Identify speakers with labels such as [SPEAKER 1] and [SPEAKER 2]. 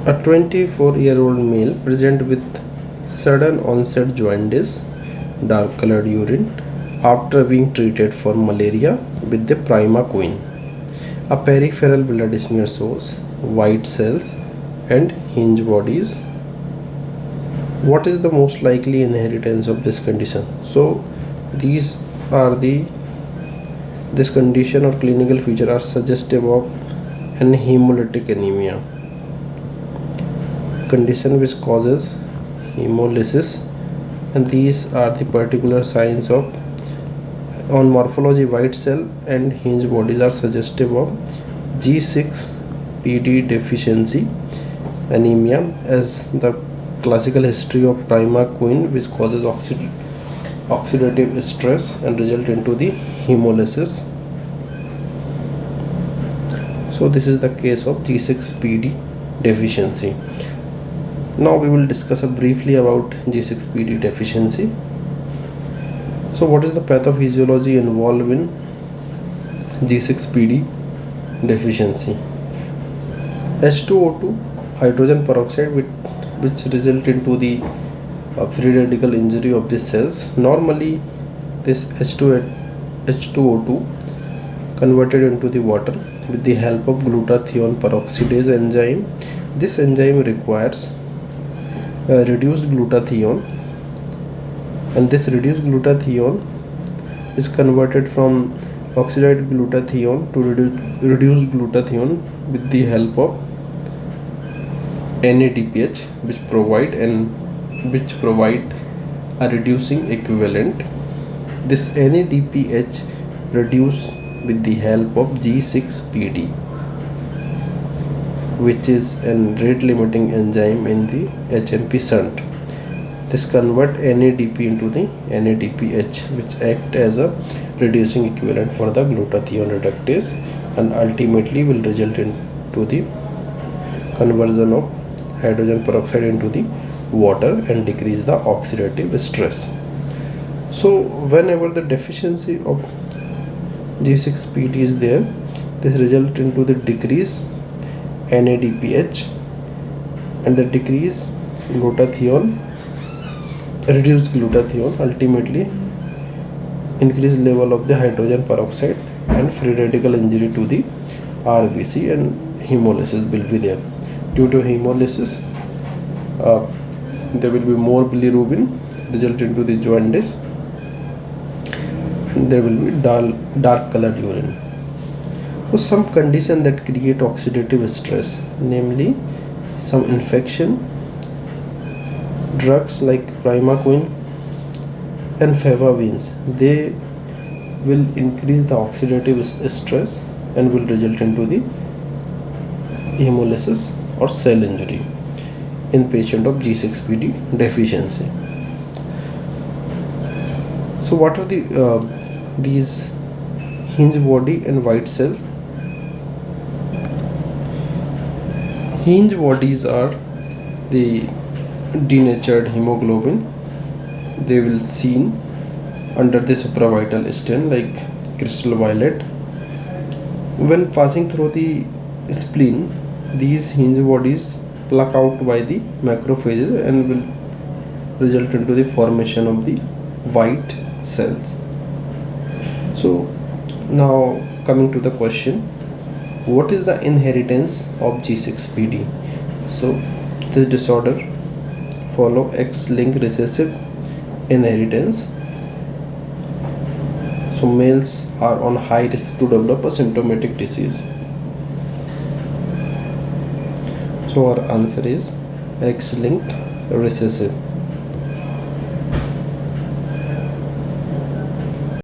[SPEAKER 1] A 24-year-old male present with sudden onset jaundice, dark colored urine after being treated for malaria with the primaquine. A peripheral blood smear shows white cells and hinge bodies. What is the most likely inheritance of this condition? So these are this condition or clinical feature are suggestive of an hemolytic anemia, condition which causes hemolysis, and these are the particular signs of on morphology. White cell and hinge bodies are suggestive of G6PD deficiency anemia, as the classical history of primaquine which causes oxidative stress and result into the hemolysis. So this is the case of G6PD deficiency. Now we will discuss briefly about G6PD deficiency. So what is the pathophysiology involved in G6PD deficiency? H2O2 hydrogen peroxide which result into the free radical injury of the cells. Normally this H2O2 converted into the water with the help of glutathione peroxidase enzyme. This enzyme requires reduced glutathione, and this reduced glutathione is converted from oxidized glutathione to reduced glutathione with the help of NADPH, which provide a reducing equivalent. This NADPH reduce with the help of G6PD, which is a rate limiting enzyme in the HMP shunt. This convert NADP into the NADPH, which act as a reducing equivalent for the glutathione reductase, and ultimately will result into the conversion of hydrogen peroxide into the water and decrease the oxidative stress. So whenever the deficiency of G6PD is there, this result into the decrease NADPH and the decrease glutathione, reduced glutathione, ultimately increased level of the hydrogen peroxide and free radical injury to the RBC, and hemolysis will be there. Due to hemolysis, there will be more bilirubin, result into the jaundice, and there will be dark colored urine. So some condition that create oxidative stress, namely some infection, drugs like primaquine and fevavins, they will increase the oxidative stress and will result into the hemolysis or cell injury in patient of G6PD deficiency. So what are these hinge body and white cells? Hinge bodies are the denatured hemoglobin. They will seen under the supravital stain like crystal violet. When passing through the spleen, these hinge bodies pluck out by the macrophages and will result into the formation of the white cells. So now coming to the question, what is the inheritance of G6PD? So this disorder follow X-linked recessive inheritance. So males are on high risk to develop a symptomatic disease. So our answer is X-linked recessive.